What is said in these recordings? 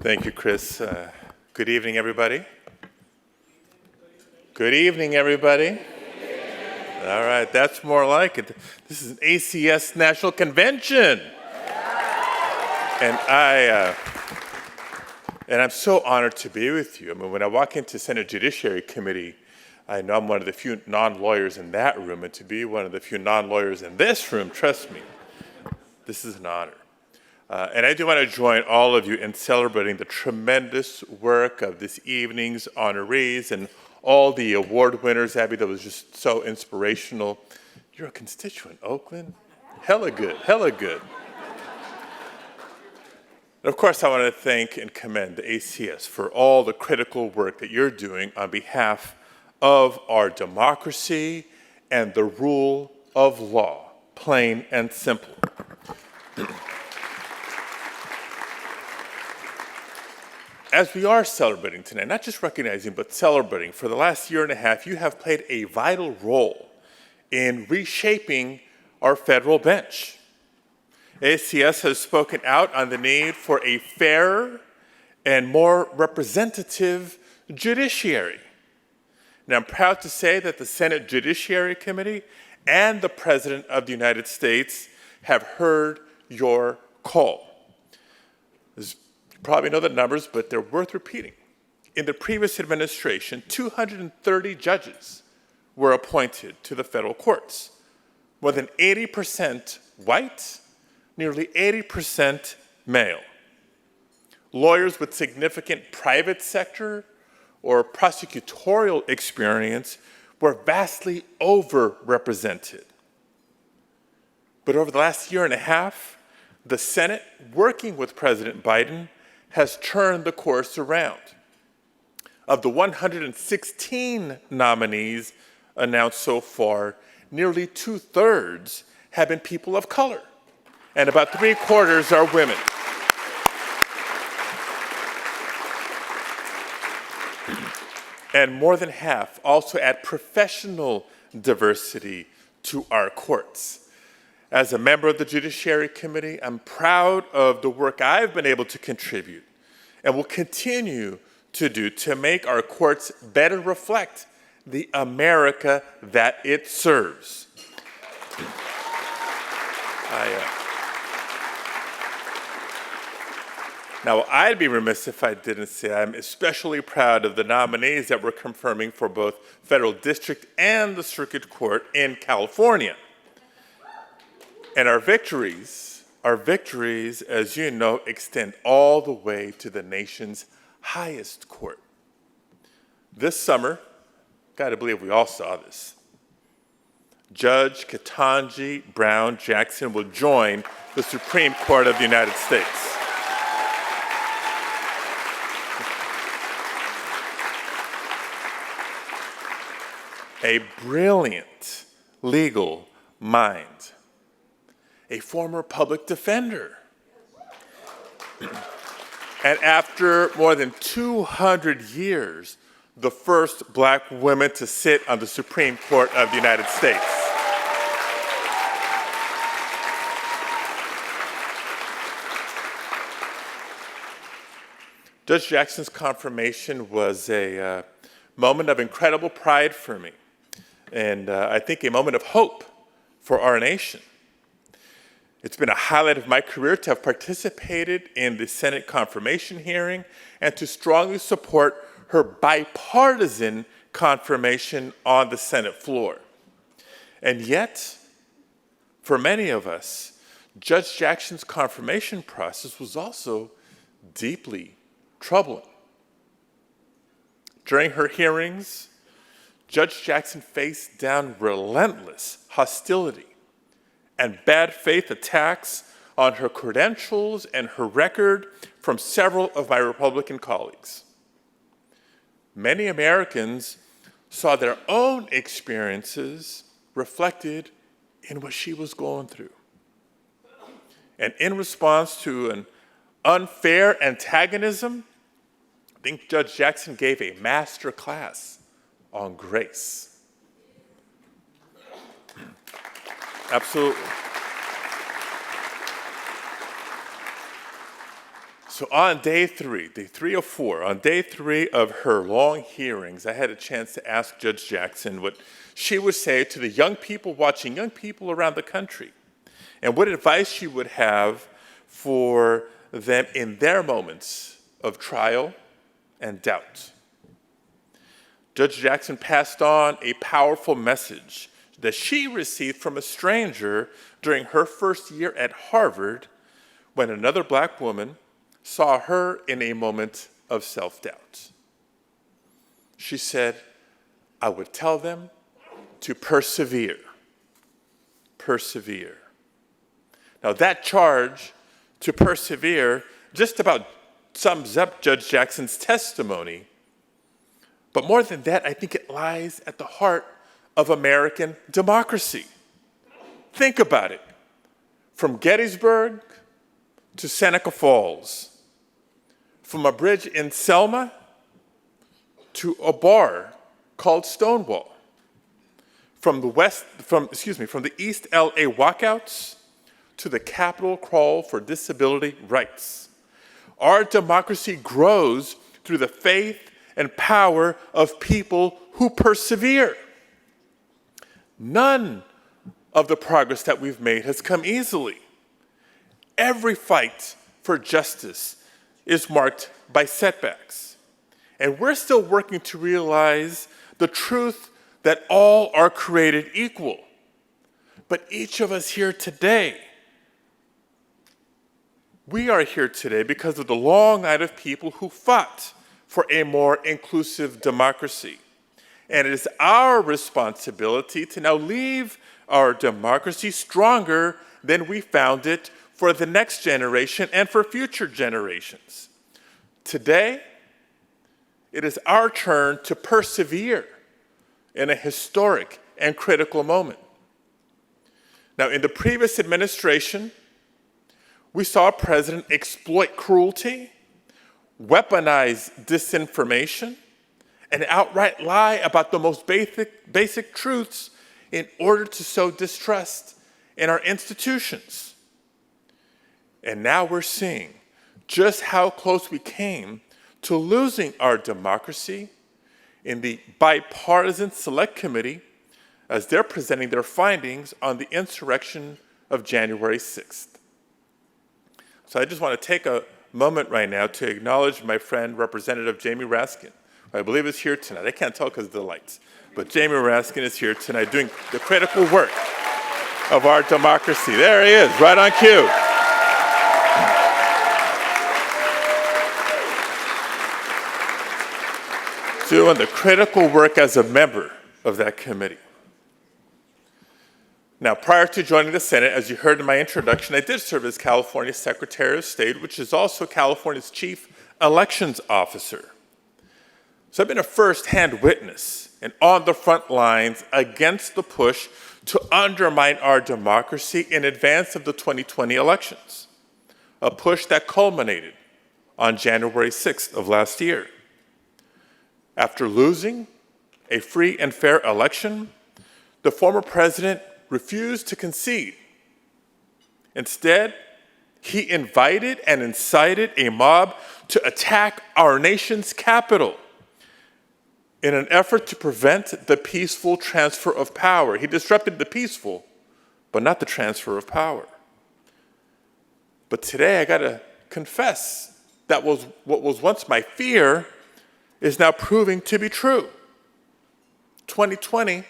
Thank you, Chris. Good evening, everybody. Good evening, everybody. All right, that's more like it. This is an ACS National Convention. And I'm so honored to be with you. I mean, when I walk into Senate Judiciary Committee, I know I'm one of the few non-lawyers in that room, and to be one of the few non-lawyers in this room, trust me, this is an honor. And I do want to join all of you in celebrating the tremendous work of this evening's honorees and all the award winners. Abby, that was just so inspirational. You're a constituent, Oakland? Hella good, hella good. And of course, I want to thank and commend the ACS for all the critical work that you're doing on behalf of our democracy and the rule of law, plain and simple. As we are celebrating tonight, not just recognizing, but celebrating, for the last year and a half, you have played a vital role in reshaping our federal bench. ACS has spoken out on the need for a fairer and more representative judiciary. And I'm proud to say that the Senate Judiciary Committee and the President of the United States have heard your call. You probably know the numbers, but they're worth repeating. In the previous administration, 230 judges were appointed to the federal courts, more than 80% white, nearly 80% male. Lawyers with significant private sector or prosecutorial experience were vastly overrepresented. But over the last year and a half, the Senate, working with President Biden, has turned the course around. Of the 116 nominees announced so far, nearly 2/3 have been people of color, and about 3/4 are women. And more than half also add professional diversity to our courts. As a member of the Judiciary Committee, I'm proud of the work I've been able to contribute and will continue to do to make our courts better reflect the America that it serves. Now, I'd be remiss if I didn't say I'm especially proud of the nominees that we're confirming for both federal district and the circuit court in California. And our victories, as you know, extend all the way to the nation's highest court. This summer, gotta believe we all saw this, Judge Ketanji Brown Jackson will join the Supreme Court of the United States. A brilliant legal mind. A former public defender. And after more than 200 years, the first black woman to sit on the Supreme Court of the United States. Judge Jackson's confirmation was a moment of incredible pride for me, and I think a moment of hope for our nation. It's been a highlight of my career to have participated in the Senate confirmation hearing and to strongly support her bipartisan confirmation on the Senate floor. And yet, for many of us, Judge Jackson's confirmation process was also deeply troubling. During her hearings, Judge Jackson faced down relentless hostility and bad faith attacks on her credentials and her record from several of my Republican colleagues. Many Americans saw their own experiences reflected in what she was going through. And in response to an unfair antagonism, I think Judge Jackson gave a master class on grace. Absolutely. So on day three of four, on day three of her long hearings, I had a chance to ask Judge Jackson what she would say to the young people watching, young people around the country, and what advice she would have for them in their moments of trial and doubt. Judge Jackson passed on a powerful message that she received from a stranger during her first year at Harvard when another black woman saw her in a moment of self-doubt. She said, "I would tell them to persevere, persevere." Now that charge to persevere just about sums up Judge Jackson's testimony. But more than that, I think it lies at the heart of American democracy. Think about it. From Gettysburg to Seneca Falls, from a bridge in Selma to a bar called Stonewall, from the East LA walkouts to the Capitol crawl for disability rights. Our democracy grows through the faith and power of people who persevere. None of the progress that we've made has come easily. Every fight for justice is marked by setbacks. And we're still working to realize the truth that all are created equal. But each of us here today, we are here today because of the long line of people who fought for a more inclusive democracy. And it is our responsibility to now leave our democracy stronger than we found it for the next generation and for future generations. Today, it is our turn to persevere in a historic and critical moment. Now, in the previous administration, we saw a president exploit cruelty, weaponize disinformation, and outright lie about the most basic truths in order to sow distrust in our institutions. And now we're seeing just how close we came to losing our democracy in the bipartisan select committee as they're presenting their findings on the insurrection of January 6th. So I just want to take a moment right now to acknowledge my friend, Representative Jamie Raskin, who I believe is here tonight. I can't tell because of the lights, but Jamie Raskin is here tonight doing the critical work of our democracy. There he is, right on cue. Doing the critical work as a member of that committee. Now, prior to joining the Senate, as you heard in my introduction, I did serve as California's Secretary of State, which is also California's Chief Elections Officer. So I've been a first-hand witness and on the front lines against the push to undermine our democracy in advance of the 2020 elections, a push that culminated on January 6th of last year. After losing a free and fair election, the former president refused to concede. Instead, he invited and incited a mob to attack our nation's capital in an effort to prevent the peaceful transfer of power. He disrupted the peaceful, but not the transfer of power. But today, I gotta confess, that was what was once my fear is now proving to be true. 2020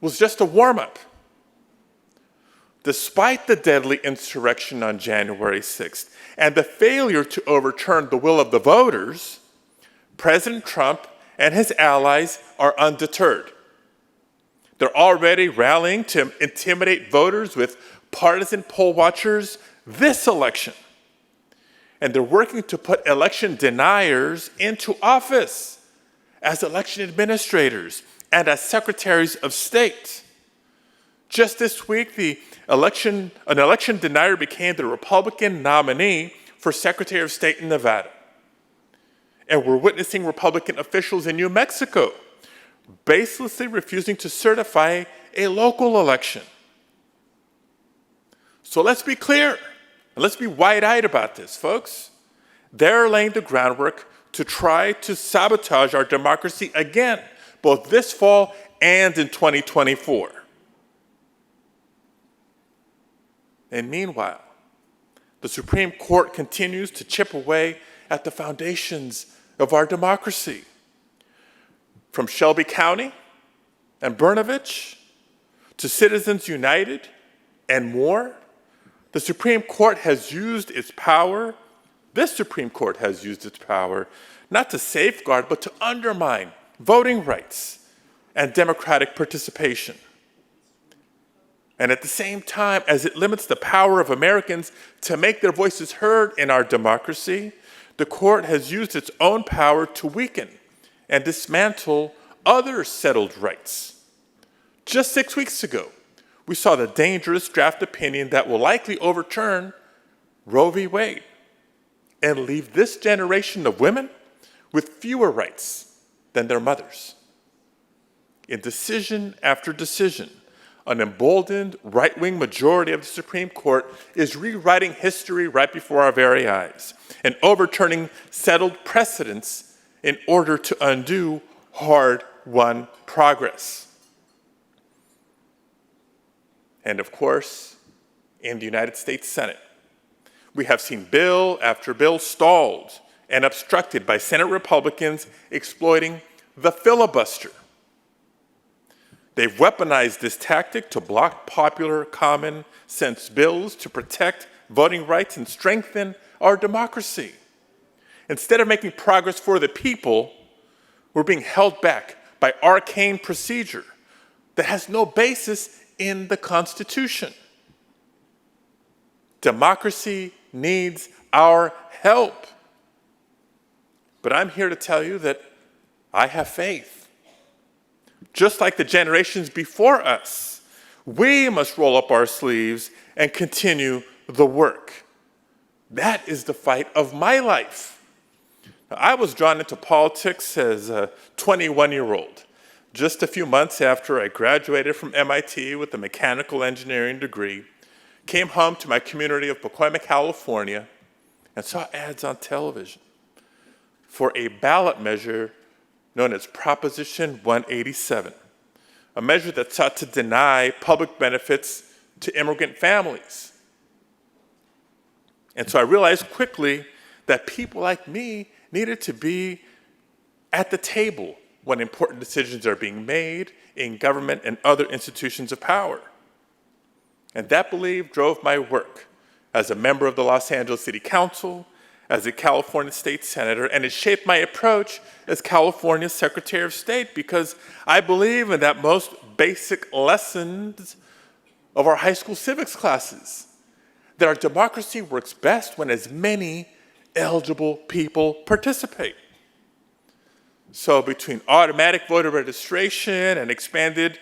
was just a warm-up. Despite the deadly insurrection on January 6th and the failure to overturn the will of the voters, President Trump and his allies are undeterred. They're already rallying to intimidate voters with partisan poll watchers this election. And they're working to put election deniers into office as election administrators and as secretaries of state. Just this week, an election denier became the Republican nominee for Secretary of State in Nevada. And we're witnessing Republican officials in New Mexico baselessly refusing to certify a local election. So let's be clear, and let's be wide-eyed about this, folks. They're laying the groundwork to try to sabotage our democracy again, both this fall and in 2024. And meanwhile, the Supreme Court continues to chip away at the foundations of our democracy. From Shelby County and Brnovich to Citizens United and more, the Supreme Court has used its power, this Supreme Court has used its power, not to safeguard, but to undermine voting rights and democratic participation. And at the same time, as it limits the power of Americans to make their voices heard in our democracy, the court has used its own power to weaken and dismantle other settled rights. Just 6 weeks ago, we saw the dangerous draft opinion that will likely overturn Roe v. Wade and leave this generation of women with fewer rights than their mothers. In decision after decision, an emboldened right-wing majority of the Supreme Court is rewriting history right before our very eyes and overturning settled precedents in order to undo hard-won progress. And of course, in the United States Senate, we have seen bill after bill stalled and obstructed by Senate Republicans exploiting the filibuster. They've weaponized this tactic to block popular common sense bills to protect voting rights and strengthen our democracy. Instead of making progress for the people, we're being held back by arcane procedure that has no basis in the Constitution. Democracy needs our help. But I'm here to tell you that I have faith. Just like the generations before us, we must roll up our sleeves and continue the work. That is the fight of my life. Now, I was drawn into politics as a 21-year-old, just a few months after I graduated from MIT with a mechanical engineering degree, came home to my community of Pacoima, California, and saw ads on television for a ballot measure known as Proposition 187, a measure that sought to deny public benefits to immigrant families. And so I realized quickly that people like me needed to be at the table when important decisions are being made in government and other institutions of power. And that belief drove my work as a member of the Los Angeles City Council, as a California state senator, and it shaped my approach as California's Secretary of State because I believe in that most basic lessons of our high school civics classes, that our democracy works best when as many eligible people participate. So between automatic voter registration and expanded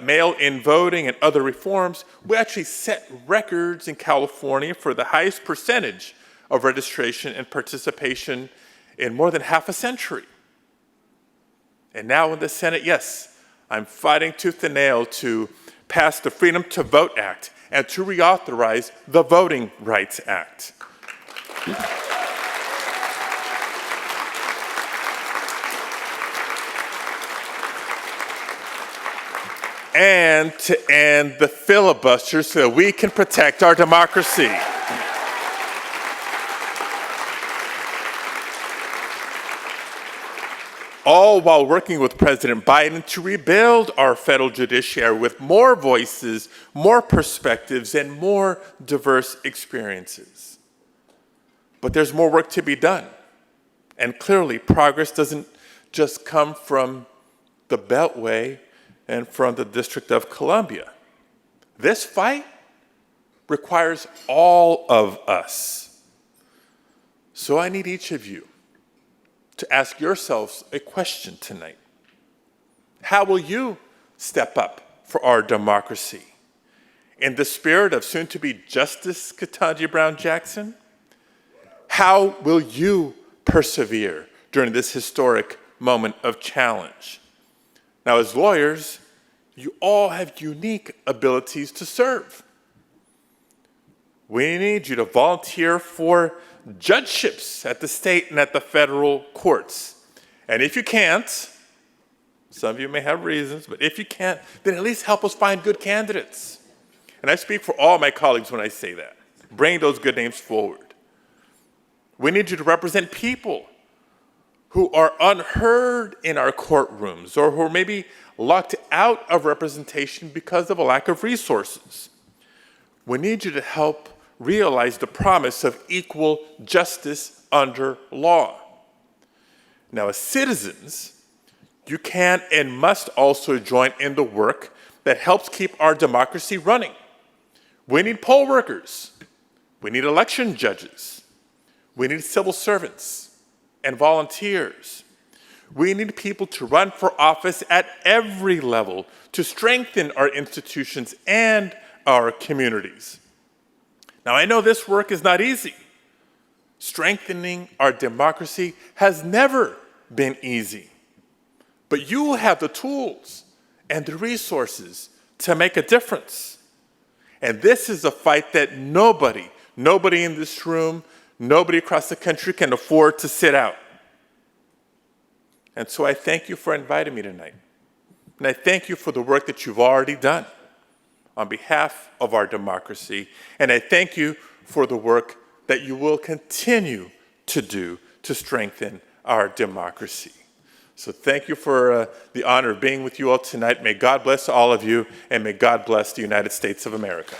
mail-in voting and other reforms, we actually set records in California for the highest percentage of registration and participation in more than half a century. And now in the Senate, yes, I'm fighting tooth and nail to pass the Freedom to Vote Act and to reauthorize the Voting Rights Act. And to end the filibuster so that we can protect our democracy. All while working with President Biden to rebuild our federal judiciary with more voices, more perspectives, and more diverse experiences. But there's more work to be done. And clearly, progress doesn't just come from the Beltway and from the District of Columbia. This fight requires all of us. So I need each of you to ask yourselves a question tonight. How will you step up for our democracy? In the spirit of soon-to-be Justice Ketanji Brown Jackson, how will you persevere during this historic moment of challenge? Now, as lawyers, you all have unique abilities to serve. We need you to volunteer for judgeships at the state and at the federal courts. And if you can't, some of you may have reasons, but if you can't, then at least help us find good candidates. And I speak for all my colleagues when I say that. Bring those good names forward. We need you to represent people who are unheard in our courtrooms or who are maybe locked out of representation because of a lack of resources. We need you to help realize the promise of equal justice under law. Now, as citizens, you can and must also join in the work that helps keep our democracy running. We need poll workers. We need election judges. We need civil servants and volunteers. We need people to run for office at every level to strengthen our institutions and our communities. Now, I know this work is not easy. Strengthening our democracy has never been easy. But you have the tools and the resources to make a difference. And this is a fight that nobody in this room, nobody across the country can afford to sit out. And so I thank you for inviting me tonight. And I thank you for the work that you've already done on behalf of our democracy. And I thank you for the work that you will continue to do to strengthen our democracy. So thank you for the honor of being with you all tonight. May God bless all of you, and may God bless the United States of America.